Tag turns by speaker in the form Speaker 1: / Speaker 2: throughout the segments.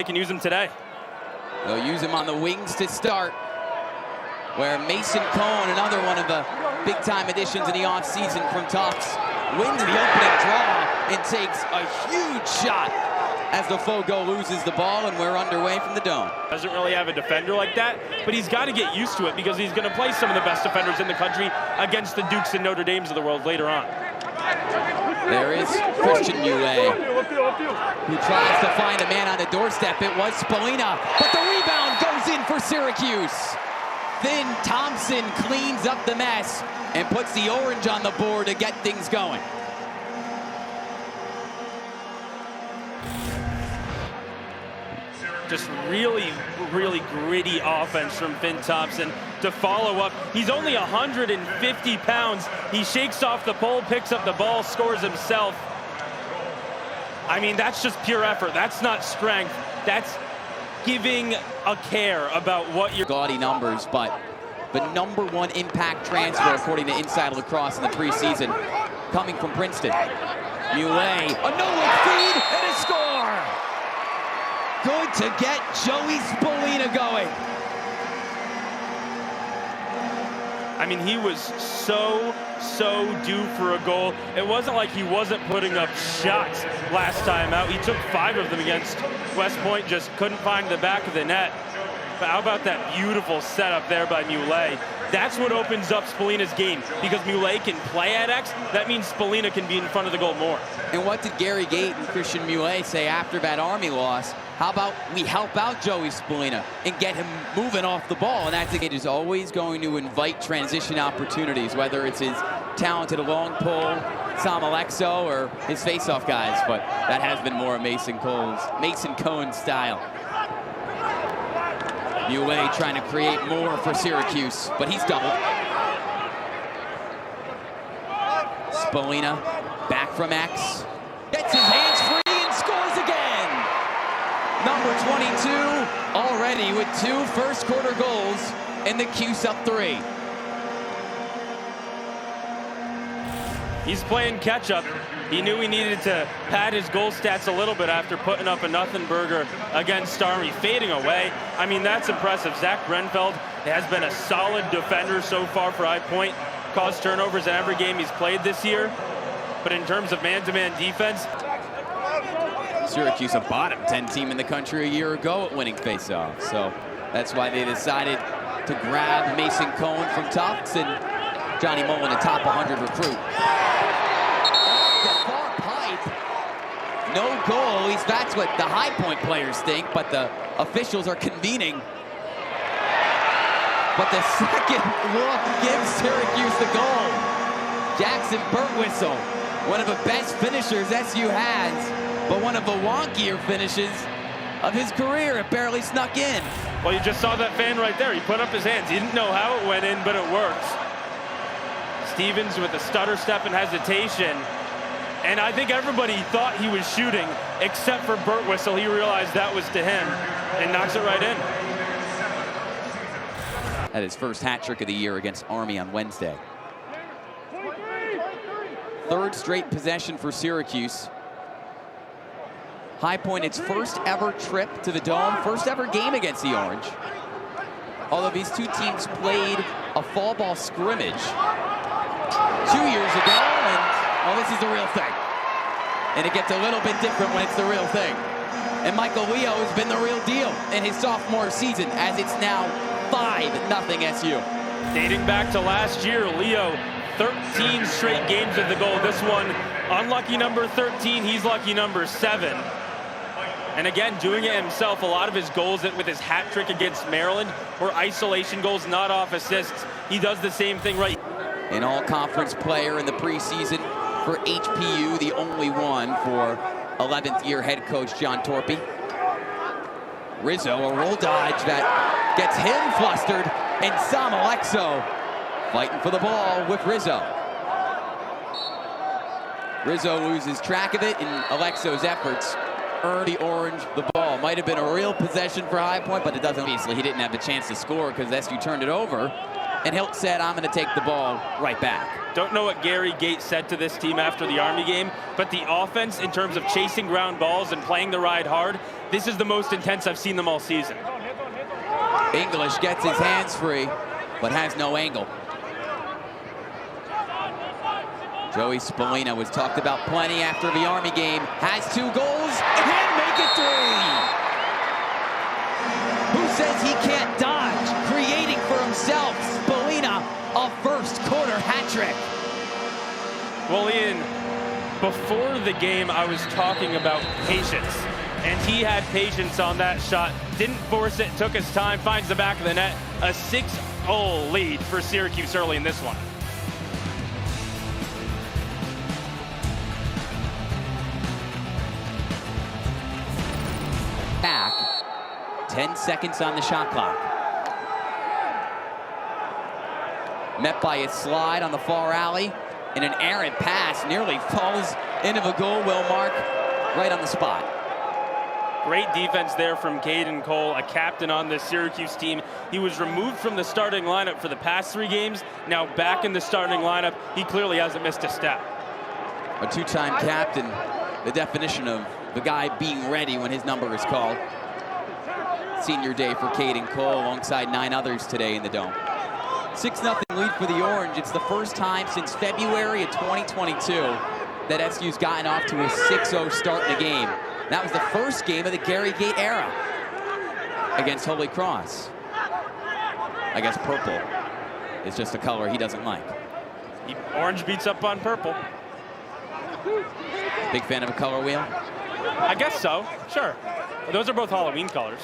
Speaker 1: can use him today.
Speaker 2: They'll use him on the wings to start, where Mason Cohn, another one of the big-time additions in the offseason from Tufts, wins the opening draw and takes a huge shot as the Fogo loses the ball, and we're underway from the Dome.
Speaker 1: Doesn't really have a defender like that, but he's got to get used to it because he's going to play some of the best defenders in the country against the Dukes and Notre Dames of the world later on.
Speaker 2: There is Christian Muley, who tries to find a man on the doorstep. It was Spallina, but the rebound goes in for Syracuse. Then Thompson cleans up the mess and puts the orange on the board to get things going.
Speaker 1: Just really, really gritty offense from Finn Thompson to follow up. He's only 150 pounds. He shakes off the pole, picks up the ball, scores himself. I mean, that's just pure effort. That's not strength. That's giving a care about what you're...
Speaker 2: Gaudy numbers, but the #1 impact transfer, according to Inside Lacrosse in the preseason, coming from Princeton. Muley, a no-look feed and a score! Good to get Joey Spallina going.
Speaker 1: I mean, he was so due for a goal. It wasn't like he wasn't putting up shots last time out. He took 5 of them against West Point, just couldn't find the back of the net. But how about that beautiful setup there by Muley? That's what opens up Spallina's game, because Muley can play at X. That means Spallina can be in front of the goal more.
Speaker 2: And what did Gary Gate and Christian Muley say after that Army loss? How about we help out Joey Spallina and get him moving off the ball? And that's again, is always going to invite transition opportunities, whether it's his talented long pull, Sam Alexo, or his face-off guys. But that has been more of Mason Cohen's style. Muley trying to create more for Syracuse, but he's doubled. Spallina back from X, gets his hands free and scores again. Number 22 already with 2 first-quarter goals, and the Cuse up 3.
Speaker 1: He's playing catch-up. He knew he needed to pad his goal stats a little bit after putting up a nothing burger against Army, fading away. I mean, that's impressive. Zach Brenfeld has been a solid defender so far for Highpoint. Caused turnovers in every game he's played this year. But in terms of man-to-man defense,
Speaker 2: Syracuse, a bottom 10 team in the country a year ago at winning faceoffs. So that's why they decided to grab Mason Cohn from Tufts and Johnny Mullen, a top 100 recruit. The far pipe, no goal. At least that's what the Highpoint players think, but the officials are convening. But the second look gives Syracuse the goal. Jackson Burtwhistle, one of the best finishers SU has, but one of the wonkier finishes of his career. It barely snuck in.
Speaker 1: Well, you just saw that fan right there. He put up his hands. He didn't know how it went in, but it worked. Stevens with a stutter step and hesitation. And I think everybody thought he was shooting, except for Burtwhistle. He realized that was to him and knocks it right in.
Speaker 2: At his first hat trick of the year against Army on Wednesday. 3rd straight possession for Syracuse. Highpoint, its first ever trip to the Dome, first ever game against the Orange. Although these two teams played a fall ball scrimmage 2 years ago, and well, this is the real thing. And it gets a little bit different when it's the real thing. And Michael Leo has been the real deal in his sophomore season, as it's now 5-0 SU.
Speaker 1: Dating back to last year, Leo, 13 straight games at the goal. This one, unlucky number 13, he's lucky number 7. And again, doing it himself. A lot of his goals with his hat trick against Maryland were isolation goals, not off assists. He does the same thing right.
Speaker 2: An all-conference player in the preseason for HPU, the only one for 11th year head coach John Torpy. Rizzo, a roll dodge that gets him flustered, and Sam Alexo fighting for the ball with Rizzo. Rizzo loses track of it, and Alexo's efforts earn the Orange the ball. Might have been a real possession for Highpoint, but it doesn't. Obviously, he didn't have the chance to score because SU turned it over. and Hilt said, I'm going to take the ball right back.
Speaker 1: Don't know what Gary Gate said to this team after the Army game, but the offense, in terms of chasing ground balls and playing the ride hard, this is the most intense I've seen them all season.
Speaker 2: English gets his hands free, but has no angle. Joey Spallina was talked about plenty after the Army game. Has 2 goals and can make it 3. Who says he can't dodge? Creating for himself. Spallina, a first quarter hat trick.
Speaker 1: Well, Ian, before the game, I was talking about patience. And he had patience on that shot. Didn't force it, took his time, finds the back of the net. A 6-0 lead for Syracuse early in this one.
Speaker 2: Back. 10 seconds on the shot clock. Met by a slide on the far alley, and an errant pass nearly falls into the goal. Will Mark right on the spot.
Speaker 1: Great defense there from Caden Cole, a captain on this Syracuse team. He was removed from the starting lineup for the past 3 games. Now back in the starting lineup. He clearly hasn't missed a step.
Speaker 2: A 2-time captain, the definition of the guy being ready when his number is called. Senior day for Caden Cole alongside 9 others today in the Dome. 6-0 lead for the Orange. It's the first time since February of 2022 that SU's gotten off to a 6-0 start in the game. That was the first game of the Gary Gate era against Holy Cross. I guess purple is just a color he doesn't like.
Speaker 1: Orange beats up on purple.
Speaker 2: Big fan of a color wheel?
Speaker 1: I guess so, sure. Those are both Halloween colors.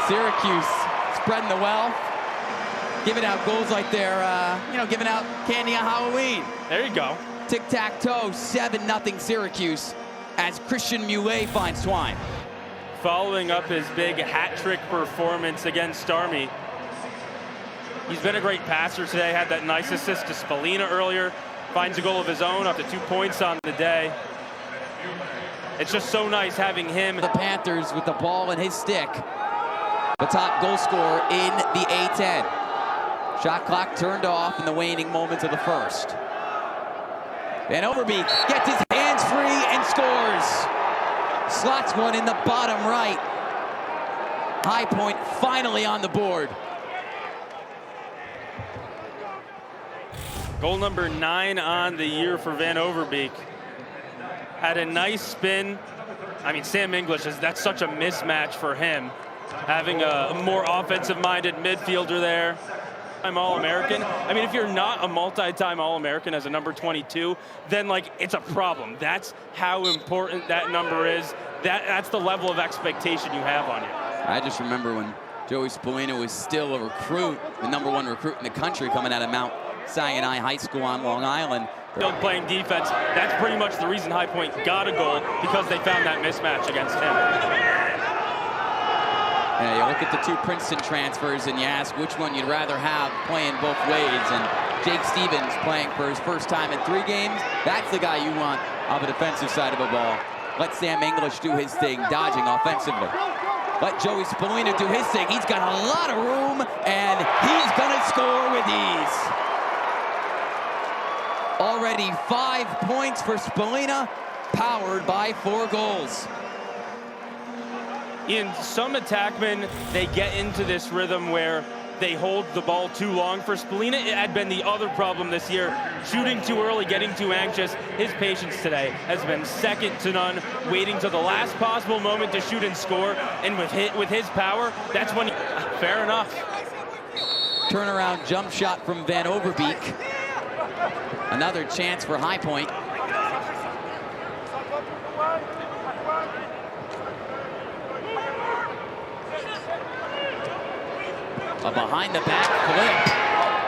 Speaker 2: Syracuse spreading the wealth, giving out goals like they're, giving out candy on Halloween.
Speaker 1: There you go.
Speaker 2: Tic-tac-toe, 7-0 Syracuse as Christian Mullet finds Twine.
Speaker 1: Following up his big hat trick performance against Army. He's been a great passer today, had that nice assist to Spallina earlier. Finds a goal of his own, up to 2 points on the day. It's just so nice having him.
Speaker 2: The Panthers with the ball in his stick. The top goal scorer in the A10. Shot clock turned off in the waning moments of the first. Van Overbeek gets his hands free and scores. Slots one in the bottom right. Highpoint finally on the board.
Speaker 1: Goal number 9 on the year for Van Overbeek. Had a nice spin. I mean, Sam English, that's such a mismatch for him. Having a more offensive-minded midfielder there. I'm All-American. I mean, if you're not a multi-time All-American as a number 22, then, it's a problem. That's how important that number is. That's the level of expectation you have on you.
Speaker 2: I just remember when Joey Spallina was still a recruit, the #1 recruit in the country coming out of Mount Sinai High School on Long Island.
Speaker 1: Still playing defense. That's pretty much the reason Highpoint got a goal, because they found that mismatch against him.
Speaker 2: Yeah, you look at the 2 Princeton transfers and you ask which one you'd rather have playing both ways. And Jake Stevens playing for his first time in 3 games, that's the guy you want on the defensive side of a ball. Let Sam English do his thing, dodging offensively. Let Joey Spallina do his thing. He's got a lot of room, and he's gonna score with ease. Already 5 points for Spallina, powered by 4 goals.
Speaker 1: In some attackmen, they get into this rhythm where they hold the ball too long. For Spallina, it had been the other problem this year. Shooting too early, getting too anxious. His patience today has been second to none, waiting to the last possible moment to shoot and score. And with his power, that's when fair enough.
Speaker 2: Turnaround jump shot from Van Overbeek. Another chance for Highpoint. A behind the back flip.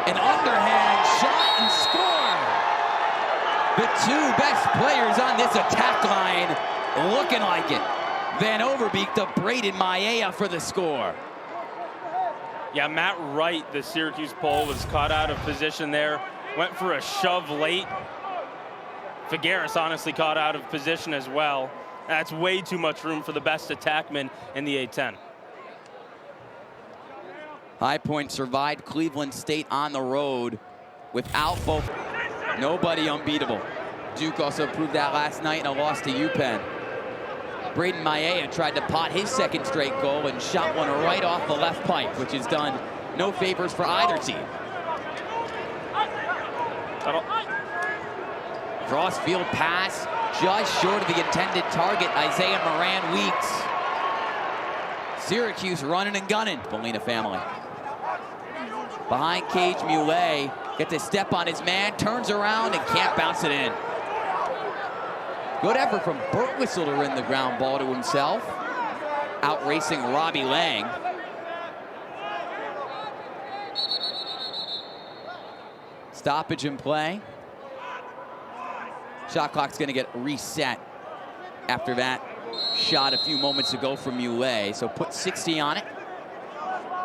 Speaker 2: An underhand shot and score. The 2 best players on this attack line looking like it. Van Overbeek to Braden Maia for the score.
Speaker 1: Yeah, Matt Wright, the Syracuse pole, was caught out of position there. Went for a shove late. Figueres honestly caught out of position as well. That's way too much room for the best attackman in the A10.
Speaker 2: Highpoint survived Cleveland State on the road without both. Nobody unbeatable. Duke also proved that last night in a loss to UPenn. Braden Maia tried to pot his second straight goal and shot one right off the left pipe, which has done no favors for either team. Cross-field pass, just short of the intended target, Isaiah Moran Weeks. Syracuse running and gunning, Spallina family. Behind cage, Muley gets a step on his man, turns around and can't bounce it in. Good effort from Burtwhistle to win the ground ball to himself, out-racing Robbie Lang. Stoppage in play. Shot clock's gonna get reset after that shot a few moments ago from Muley, so put 60 on it.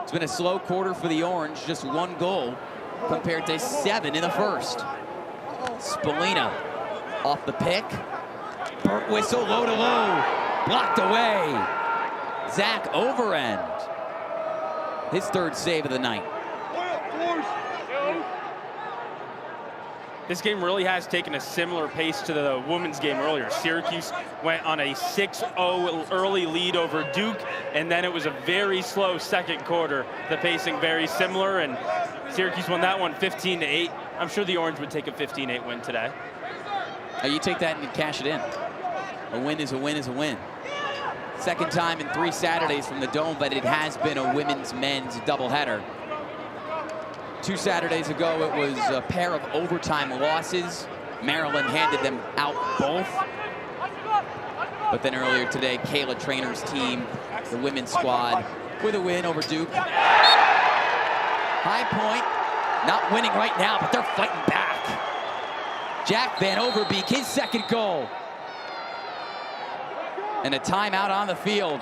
Speaker 2: It's been a slow quarter for the Orange, just 1 goal compared to 7 in the first. Spallina off the pick. Burtwhistle low to low, blocked away. Zach Overend, his 3rd save of the night.
Speaker 1: This game really has taken a similar pace to the women's game earlier. Syracuse went on a 6-0 early lead over Duke, and then it was a very slow second quarter. The pacing very similar, and Syracuse won that one 15-8. I'm sure the Orange would take a 15-8 win today.
Speaker 2: Oh, you take that and you cash it in. A win is a win is a win. Second time in 3 Saturdays from the Dome, but it has been a women's-men's doubleheader. 2 Saturdays ago, it was a pair of overtime losses. Maryland handed them out both. But then earlier today, Kayla Trainer's team, the women's squad, with a win over Duke. Highpoint not winning right now, but they're fighting back. Jack Van Overbeek, his 2nd goal. And a timeout on the field.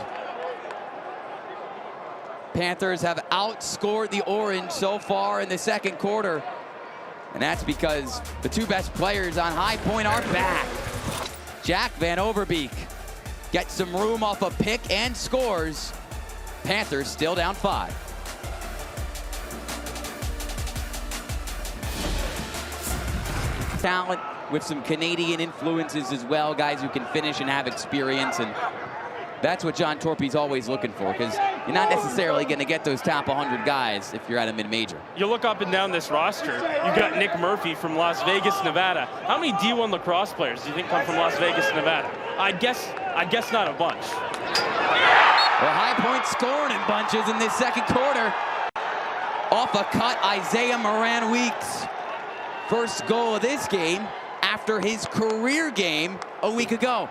Speaker 2: Panthers have outscored the Orange so far in the second quarter. And that's because the 2 best players on Highpoint are back. Jack Van Overbeek gets some room off a pick and scores. Panthers still down 5. Talent with some Canadian influences as well, guys who can finish and have experience, and that's what John Torpy's always looking for, because you're not necessarily going to get those top 100 guys if you're at a mid-major.
Speaker 1: You look up and down this roster, you've got Nick Murphy from Las Vegas, Nevada. How many D1 lacrosse players do you think come from Las Vegas, Nevada? I'd guess not a bunch.
Speaker 2: Well, Highpoint scoring in bunches in this second quarter. Off a cut, Isaiah Moran Weeks. First goal of this game after his career game a week ago.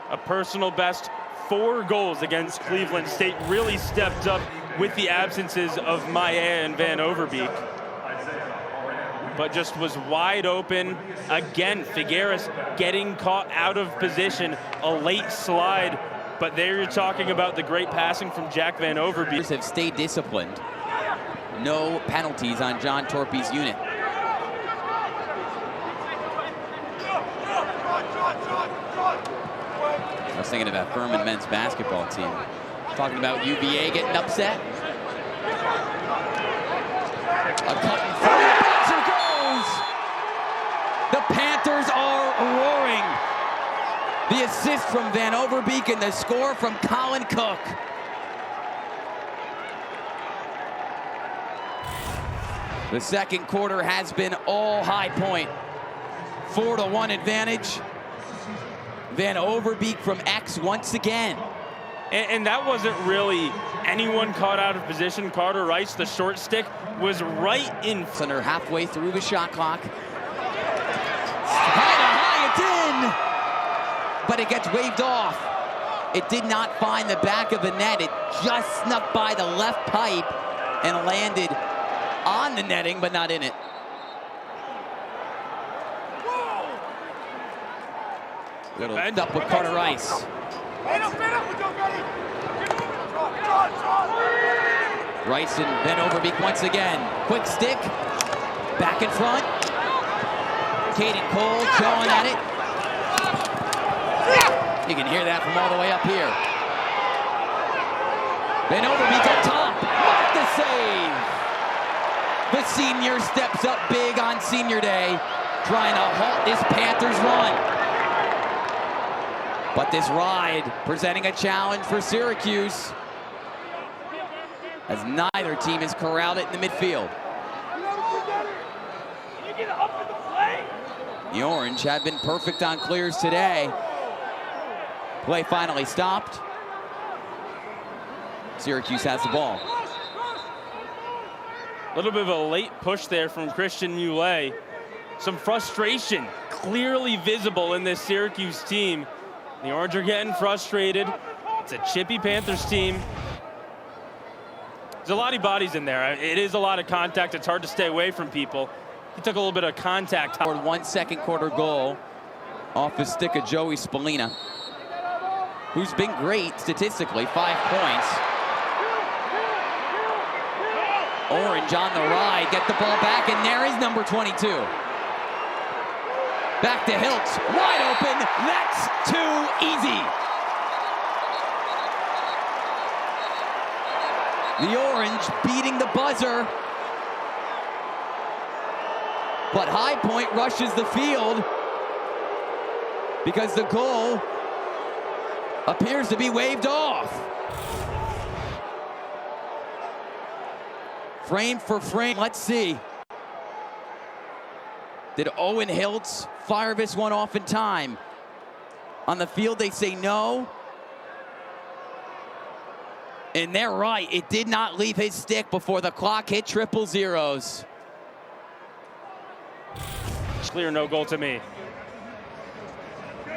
Speaker 1: A personal best 4 goals against Cleveland State. Really stepped up with the absences of Maia and Van Overbeek. But just was wide open. Again, Figueres getting caught out of position. A late slide. But there you're talking about the great passing from Jack Van Overbeek.
Speaker 2: Have stayed disciplined. No penalties on John Torpy's unit. I was thinking about Furman men's basketball team. Talking about UVA getting upset. A cut in front, bouncer goes! The Panthers are roaring. The assist from Van Overbeek and the score from Colin Cook. The second quarter has been all Highpoint. 4-1 advantage. Van Overbeek from X once again.
Speaker 1: And that wasn't really anyone caught out of position. Carter Rice, the short stick, was right in.
Speaker 2: Under halfway through the shot clock. High, it's in! But it gets waved off. It did not find the back of the net. It just snuck by the left pipe and landed on the netting, but not in it. Little up with Carter Rice. Rice and Van Overbeek once again. Quick stick, back in front. Caden Cole going at it. You can hear that from all the way up here. Van Overbeek up top, off the save. The senior steps up big on senior day, trying to halt this Panthers run. But this ride presenting a challenge for Syracuse, as neither team has corralled it in the midfield. The Orange have been perfect on clears today. Play finally stopped. Syracuse has the ball.
Speaker 1: A little bit of a late push there from Christian Muley. Some frustration clearly visible in this Syracuse team. The Orange are getting frustrated. It's a chippy Panthers team. There's a lot of bodies in there. It is a lot of contact. It's hard to stay away from people. He took a little bit of contact.
Speaker 2: Scored 1 second quarter goal off the stick of Joey Spallina, who's been great statistically, 5 points. Orange on the ride, get the ball back, and there is number 22. Back to Hiltz, wide open, that's too easy. The Orange beating the buzzer, but Highpoint rushes the field because the goal appears to be waved off. Frame for frame, let's see. Did Owen Hiltz fire this one off in time? On the field, they say no. And they're right, it did not leave his stick before the clock hit triple zeros.
Speaker 1: Clear no goal to me.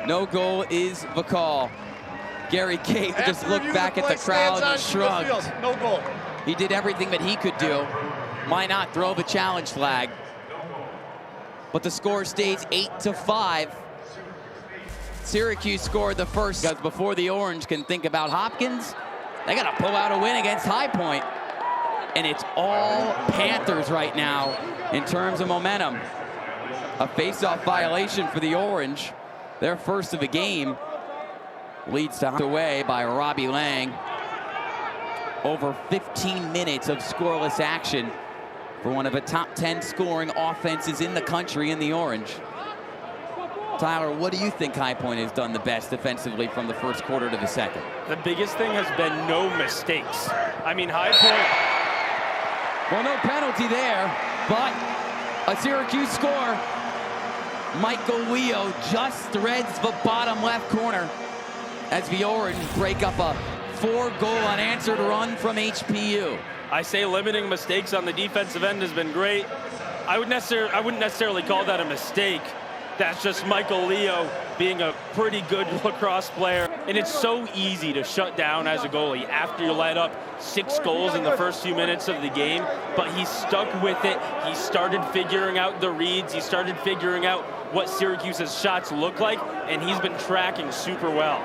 Speaker 2: No goal is the call. Gary Cate just looked back at the crowd and shrugged.
Speaker 3: No goal.
Speaker 2: He did everything that he could do. Why not throw the challenge flag? But the score stays 8-5. Syracuse scored the first, because before the Orange can think about Hopkins, they got to pull out a win against Highpoint. And it's all Panthers right now in terms of momentum. A face-off violation for the Orange. Their first of the game leads to away by Robbie Lang. Over 15 minutes of scoreless action for one of the top 10 scoring offenses in the country in the Orange. Tyler, what do you think Highpoint has done the best defensively from the first quarter to the second?
Speaker 1: The biggest thing has been no mistakes. I mean, Highpoint.
Speaker 2: Well, no penalty there, but a Syracuse score. Michael Leo just threads the bottom left corner as the Orange break up a 4-goal unanswered run from HPU.
Speaker 1: I say limiting mistakes on the defensive end has been great. I wouldn't necessarily call that a mistake. That's just Michael Leo being a pretty good lacrosse player. And it's so easy to shut down as a goalie after you let up 6 goals in the first few minutes of the game. But he stuck with it. He started figuring out the reads. He started figuring out what Syracuse's shots look like. And he's been tracking super well.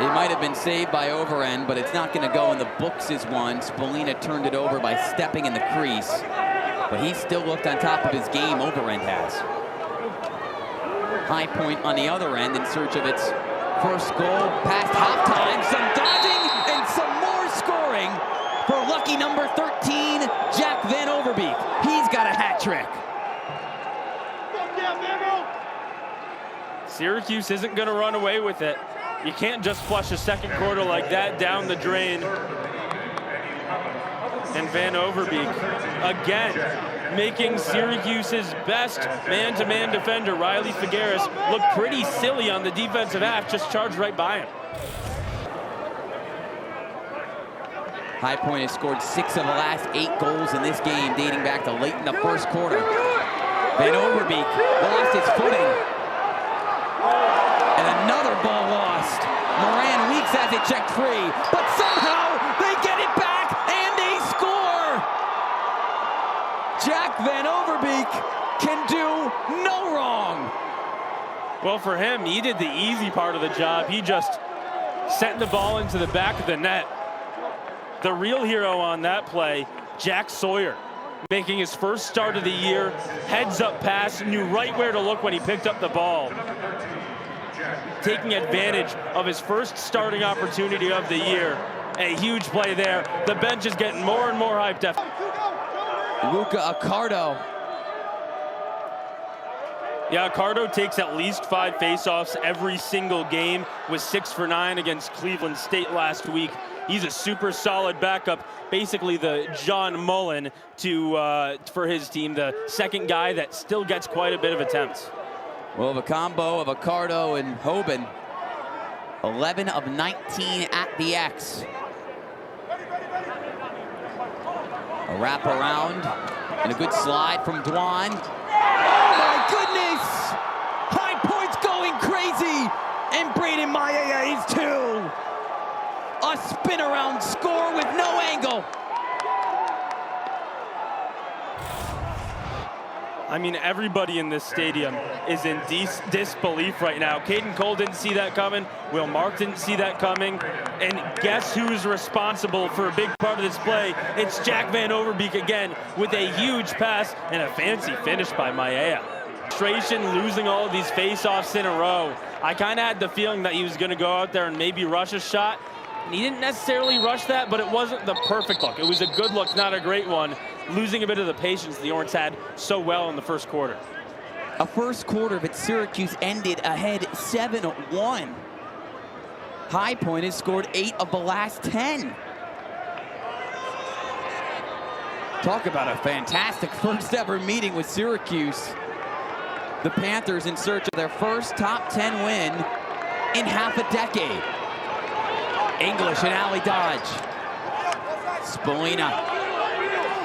Speaker 2: It might have been saved by Overend, but it's not going to go in the books as one. Spallina turned it over by stepping in the crease. But he still looked on top of his game, Overend has. Highpoint on the other end in search of its first goal past halftime. Some dodging and some more scoring for lucky number 13, Jack Van Overbeek. He's got a hat trick.
Speaker 1: Syracuse isn't going to run away with it. You can't just flush a second quarter like that down the drain. And Van Overbeek, again, making Syracuse's best man-to-man defender, Riley Figueres, look pretty silly on the defensive half, just charged right by him.
Speaker 2: Highpoint has scored 6 of the last 8 goals in this game, dating back to late in the first quarter. Van Overbeek lost his footing. And another ball lost. Moran Weeks has it checked free, but somehow they get it back and they score! Jack Van Overbeek can do no wrong.
Speaker 1: Well, for him, he did the easy part of the job. He just sent the ball into the back of the net. The real hero on that play, Jack Sawyer, making his first start of the year, heads up pass, knew right where to look when he picked up the ball. Taking advantage of his first starting opportunity of the year A huge play there. The bench is getting more and more hyped up.
Speaker 2: Luca Accardo.
Speaker 1: Yeah, Accardo takes at least 5 faceoffs every single game, was 6 for 9 against Cleveland State last week. He's a super solid backup, basically the John Mullen for his team, the second guy that still gets quite a bit of attempts.
Speaker 2: Well, the combo of Accardo and Hoban, 11 of 19 at the X. A wrap around and a good slide from Dwan. Oh my goodness! Highpoint's going crazy, and Braden Maia is too. A spin around score with no angle.
Speaker 1: I mean, everybody in this stadium is in disbelief right now. Caden Cole didn't see that coming. Will Mark didn't see that coming. And guess who's responsible for a big part of this play? It's Jack Van Overbeek again with a huge pass and a fancy finish by Maia. Losing all of these face-offs in a row. I kind of had the feeling that he was going to go out there and maybe rush a shot. And he didn't necessarily rush that, but it wasn't the perfect look. It was a good look, not a great one. Losing a bit of the patience the Orange had so well in the first quarter.
Speaker 2: A first quarter that Syracuse ended ahead 7-1. Highpoint has scored 8 of the last 10. Talk about a fantastic first ever meeting with Syracuse. The Panthers in search of their first top 10 win in half a decade. English and Allie Dodge. Spolina.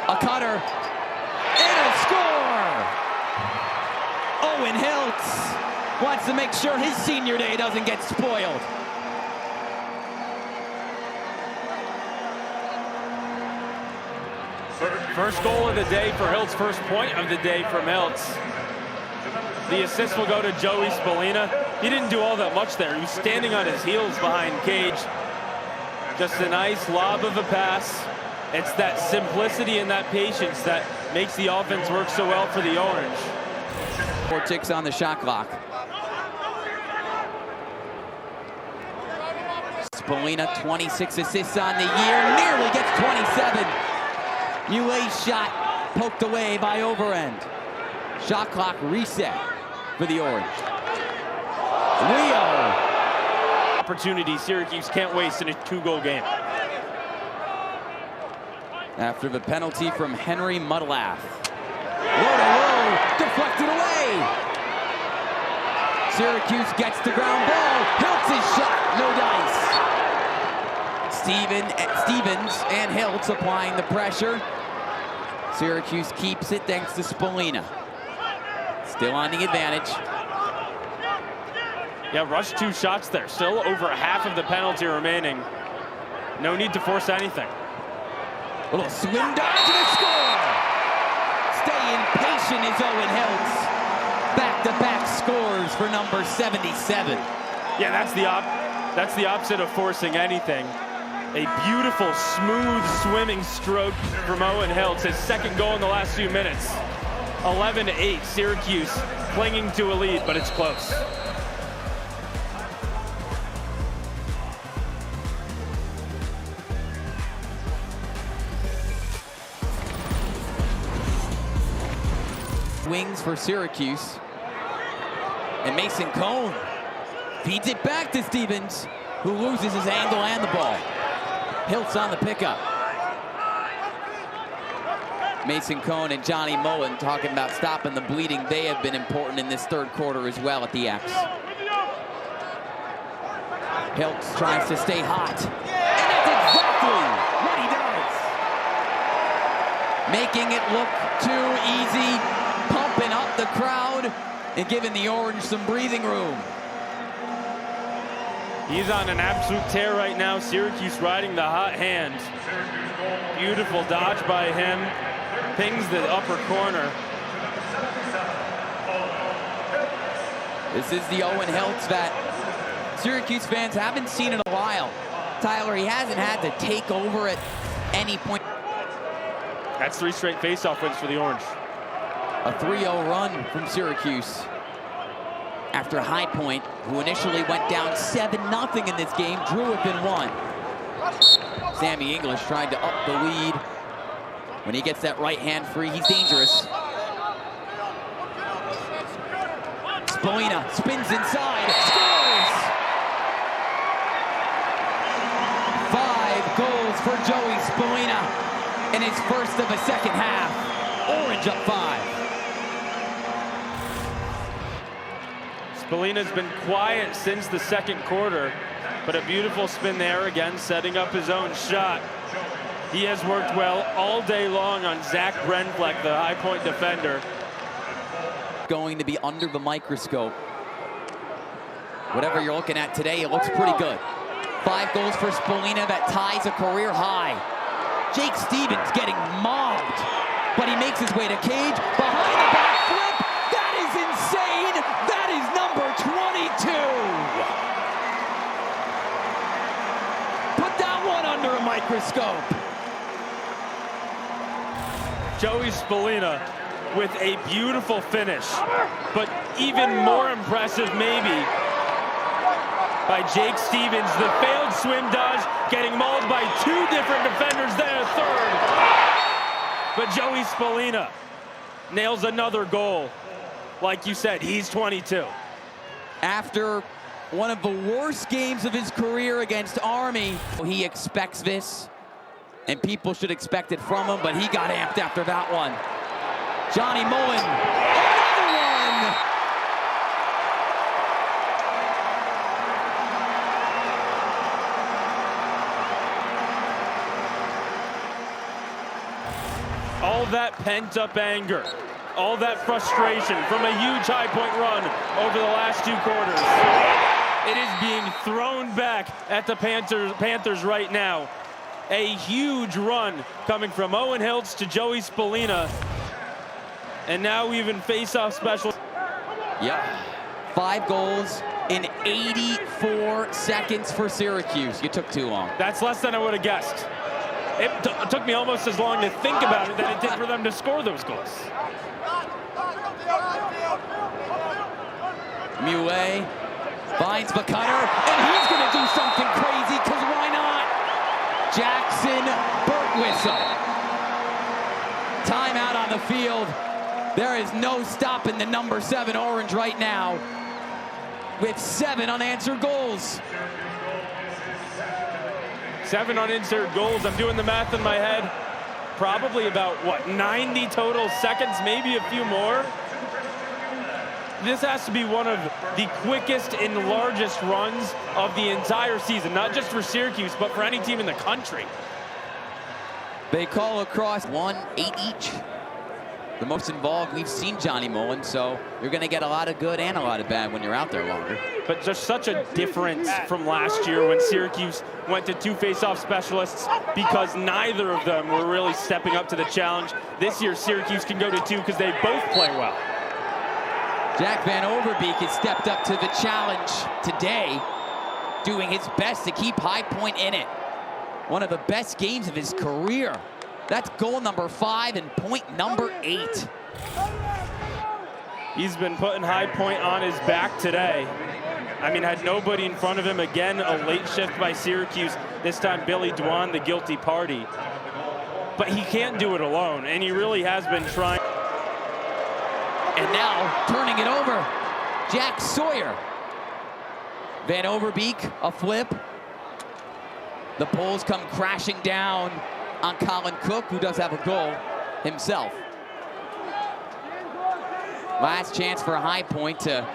Speaker 2: A cutter. And a score! Owen Hiltz wants to make sure his senior day doesn't get spoiled.
Speaker 1: First goal of the day for Hiltz, first point of the day from Hiltz. The assist will go to Joey Spolina. He didn't do all that much there. He was standing on his heels behind Cage. Just a nice lob of a pass. It's that simplicity and that patience that makes the offense work so well for the Orange.
Speaker 2: 4 ticks on the shot clock. Spolina, 26 assists on the year, nearly gets 27. UA's shot poked away by Overend. Shot clock reset for the Orange. Leo.
Speaker 1: Opportunity Syracuse can't waste in a 2-goal game.
Speaker 2: After the penalty from Henry Mudlath. Low, deflected away. Syracuse gets the ground ball. Hiltz' shot, no dice. Stevens and Hiltz applying the pressure. Syracuse keeps it thanks to Spolina. Still on the advantage.
Speaker 1: Yeah, rush 2 shots there. Still over half of the penalty remaining. No need to force anything.
Speaker 2: A little swing dodge and a score! Staying patient is Owen Hiltz. Back-to-back scores for number 77.
Speaker 1: Yeah, that's the opposite of forcing anything. A beautiful, smooth swimming stroke from Owen Hiltz. His second goal in the last few minutes. 11-8, Syracuse clinging to a lead, but it's close.
Speaker 2: Wings for Syracuse. And Mason Cone feeds it back to Stevens, who loses his angle and the ball. Hiltz on the pickup. Mason Cone and Johnny Mullen talking about stopping the bleeding. They have been important in this third quarter as well at the X. Hiltz tries to stay hot. And that's exactly what he does. Making it look too easy, pumping up the crowd and giving the Orange some breathing room.
Speaker 1: He's on an absolute tear right now. Syracuse riding the hot hand. Beautiful dodge by him. Pings the upper corner.
Speaker 2: This is the Owen Hiltz that Syracuse fans haven't seen in a while. Tyler, he hasn't had to take over at any point.
Speaker 1: That's 3 straight faceoff wins for the Orange.
Speaker 2: A 3-0 run from Syracuse after Highpoint, who initially went down 7-0 in this game, drew within 1. Sammy English trying to up the lead. When he gets that right hand free, he's dangerous. Spolina spins inside, scores! 5 goals for Joey Spolina in his first of a second half. Orange up 5.
Speaker 1: Spolina's been quiet since the second quarter, but a beautiful spin there again, setting up his own shot. He has worked well all day long on Zach Brenfleck, the High Point defender.
Speaker 2: Going to be under the microscope. Whatever you're looking at today, it looks pretty good. 5 goals for Spolina, that ties a career high. Jake Stevens getting mobbed, but he makes his way to cage. Behind the back flip, that is insane. That is number 22. Put that one under a microscope.
Speaker 1: Joey Spolina with a beautiful finish, but even more impressive maybe by Jake Stevens. The failed swim dodge, getting mauled by 2 different defenders, then a third. But Joey Spolina nails another goal. Like you said, he's 22.
Speaker 2: After one of the worst games of his career against Army, he expects this, and people should expect it from him, but he got amped after that one. Johnny Mullen, another one!
Speaker 1: All that pent-up anger, all that frustration from a huge High Point run over the last 2 quarters. It is being thrown back at the Panthers right now. A huge run coming from Owen Hiltz to Joey Spolina. And now even face-off special.
Speaker 2: Yep. 5 goals in 84 seconds for Syracuse. You took too long.
Speaker 1: That's less than I would have guessed. It took me almost as long to think about it than it did for them to score those goals.
Speaker 2: Mouet finds the cutter, and he's going to do something crazy, because why not? Jackson Burtwistle. Timeout on the field. There is no stopping the number 7 Orange right now with 7 unanswered goals.
Speaker 1: 7 unanswered goals. I'm doing the math in my head. Probably about, what, 90 total seconds, maybe a few more. This has to be one of the quickest and largest runs of the entire season, not just for Syracuse, but for any team in the country.
Speaker 2: They call across 1-8 each. The most involved we've seen Johnny Mullen, so you're going to get a lot of good and a lot of bad when you're out there longer.
Speaker 1: But just such a difference from last year when Syracuse went to 2 face-off specialists because neither of them were really stepping up to the challenge. This year, Syracuse can go to 2 because they both play well.
Speaker 2: Jack Van Overbeek has stepped up to the challenge today, doing his best to keep High Point in it. One of the best games of his career. That's goal number 5 and point number 8.
Speaker 1: He's been putting High Point on his back today. I mean, had nobody in front of him. Again, a late shift by Syracuse. This time, Billy Dwan, the guilty party. But he can't do it alone, and he really has been trying.
Speaker 2: And now, turning it over, Jack Sawyer. Van Overbeek, a flip. The poles come crashing down on Colin Cook, who does have a goal himself. Last chance for High Point to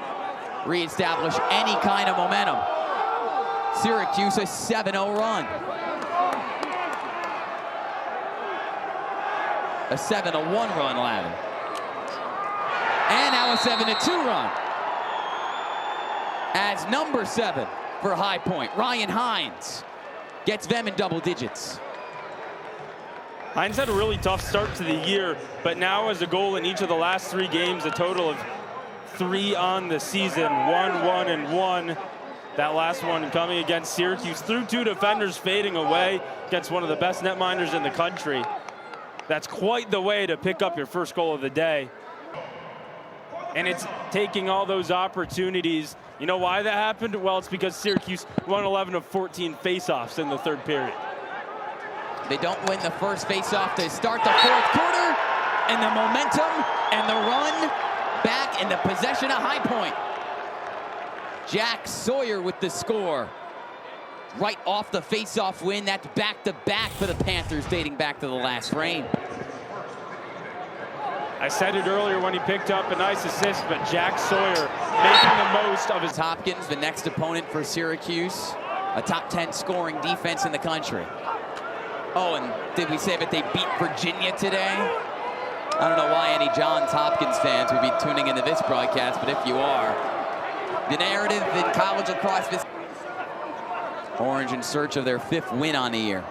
Speaker 2: reestablish any kind of momentum. Syracuse, a 7-0 run. A 7-1 run, Lavin. And now a 7-2 run. As number 7 for High Point, Ryan Hines, gets them in double digits.
Speaker 1: Hines had a really tough start to the year, but now has a goal in each of the last 3 games, a total of 3 on the season, 1, 1, and 1. That last one coming against Syracuse through 2 defenders, fading away against one of the best netminders in the country. That's quite the way to pick up your first goal of the day. And it's taking all those opportunities. You know why that happened? Well, it's because Syracuse won 11 of 14 faceoffs in the 3rd period.
Speaker 2: They don't win the first face-off to start the fourth quarter, and the momentum and the run back in the possession of Highpoint. Jack Sawyer with the score. Right off the face-off win. That's back-to-back for the Panthers dating back to the last frame.
Speaker 1: I said it earlier when he picked up a nice assist, but Jack Sawyer making the most of his...
Speaker 2: Hopkins, the next opponent for Syracuse, a top 10 scoring defense in the country. Oh, and did we say that they beat Virginia today? I don't know why any Johns Hopkins fans would be tuning into this broadcast, but if you are, the narrative in college lacrosse this... Orange in search of their 5th win on the year.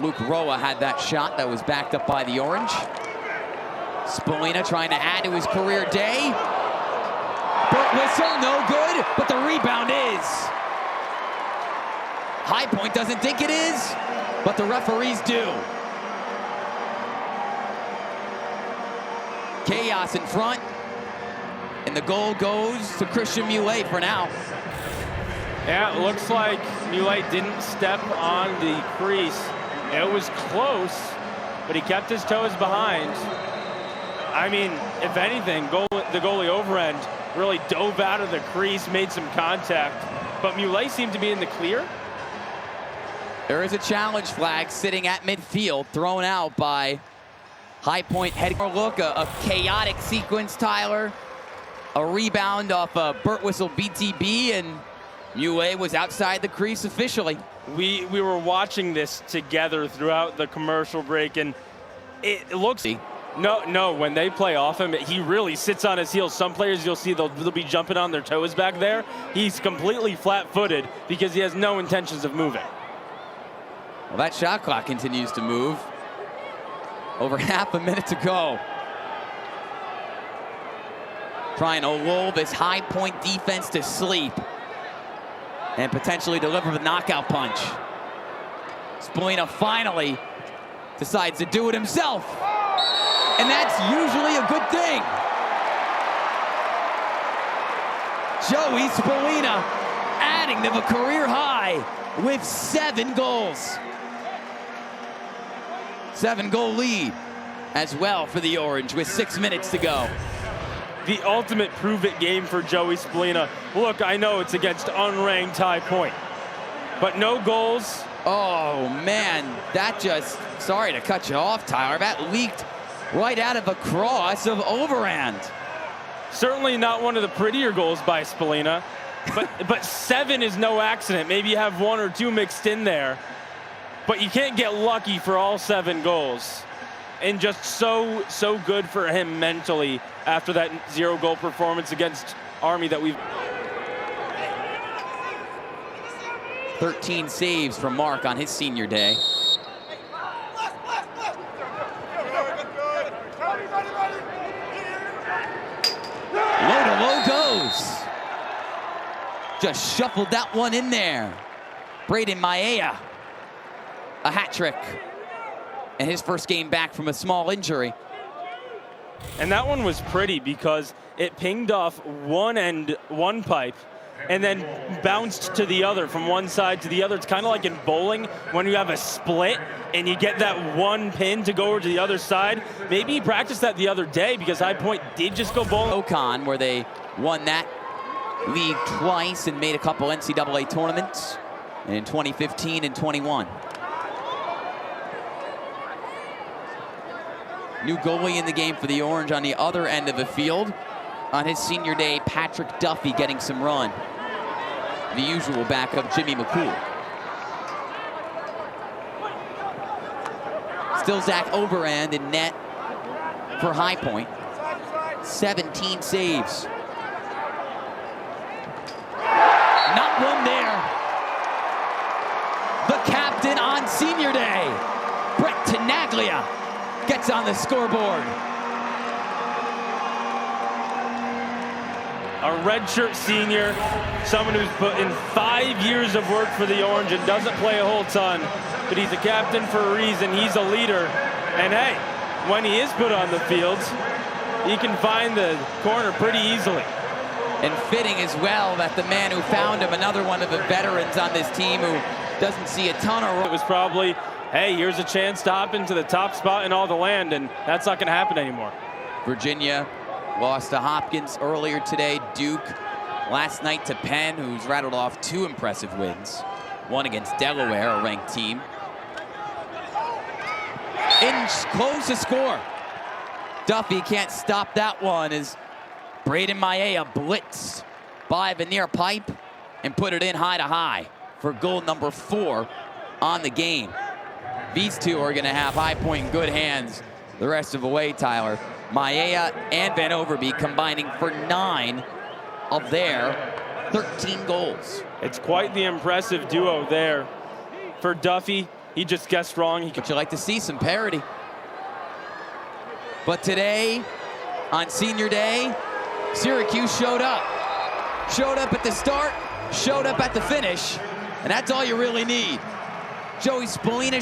Speaker 2: Luke Roa had that shot that was backed up by the Orange. Spallina trying to add to his career day. Burt whistle, no good, but the rebound is. Highpoint doesn't think it is, but the referees do. Chaos in front, and the goal goes to Christian Muley for now.
Speaker 1: Yeah, it looks like Muley didn't step on the crease. It was close, but he kept his toes behind. I mean, if anything, the goalie overend really dove out of the crease, made some contact, but Muley seemed to be in the clear.
Speaker 2: There is a challenge flag sitting at midfield, thrown out by Highpoint head. Look, a chaotic sequence, Tyler. A rebound off a Burt whistle BTB, and Muley was outside the crease officially.
Speaker 1: We were watching this together throughout the commercial break, and it looks... No, when they play off him, he really sits on his heels. Some players you'll see, they'll be jumping on their toes back there. He's completely flat-footed because he has no intentions of moving.
Speaker 2: Well, that shot clock continues to move. Over half a minute to go. Trying to lull this Highpoint defense to sleep and potentially deliver the knockout punch. Spallina finally decides to do it himself. And that's usually a good thing. Joey Spallina adding to a career high with 7 goals. 7-goal lead as well for the Orange with 6 minutes to go.
Speaker 1: The ultimate prove-it game for Joey Spallina. Look, I know it's against unranked Highpoint, but no goals.
Speaker 2: Oh, man, that just, sorry to cut you off, Tyler, that leaked right out of a cross of overhand.
Speaker 1: Certainly not one of the prettier goals by Spallina, but 7 is no accident. Maybe you have 1 or 2 mixed in there, but you can't get lucky for all 7 goals. And just so good for him mentally after that 0-goal performance against Army that we've...
Speaker 2: 13 saves from Mark on his senior day. Low to low goes. Just shuffled that one in there. Braden Maia, a hat trick. And his first game back from a small injury.
Speaker 1: And that one was pretty because it pinged off one pipe and then bounced to the other, from one side to the other. It's kind of like in bowling when you have a split and you get that one pin to go over to the other side. Maybe he practiced that the other day because Highpoint did just go bowling.
Speaker 2: Ocon, where they won that league twice and made a couple NCAA tournaments in 2015 and 21. New goalie in the game for the Orange on the other end of the field. On his senior day, Patrick Duffy getting some run. The usual backup, Jimmy McCool. Still Zach Overand in net for Highpoint. 17 saves. Not one there. The captain on senior day, Brett Tenaglia, gets on the scoreboard.
Speaker 1: A redshirt senior, someone who's put in 5 years of work for the Orange and doesn't play a whole ton, but he's a captain for a reason. He's a leader. And hey, when he is put on the field, he can find the corner pretty easily.
Speaker 2: And fitting as well that the man who found him, another one of the veterans on this team who doesn't see a ton of...
Speaker 1: It was probably, hey, here's a chance to hop into the top spot in all the land, and that's not going to happen anymore.
Speaker 2: Virginia lost to Hopkins earlier today. Duke last night to Penn, who's rattled off 2 impressive wins. One against Delaware, a ranked team. In close to score. Duffy can't stop that one as Braden Maia blitzed by Veneer Pipe and put it in high to high for goal number 4 on the game. These two are going to have High Point in good hands the rest of the way, Tyler. Maia and Van Overbeek combining for 9 of their 13 goals.
Speaker 1: It's quite the impressive duo there. For Duffy, he just guessed wrong.
Speaker 2: But you like to see some parity. But today, on senior day, Syracuse showed up. Showed up at the start, showed up at the finish, and that's all you really need. Joey Spallina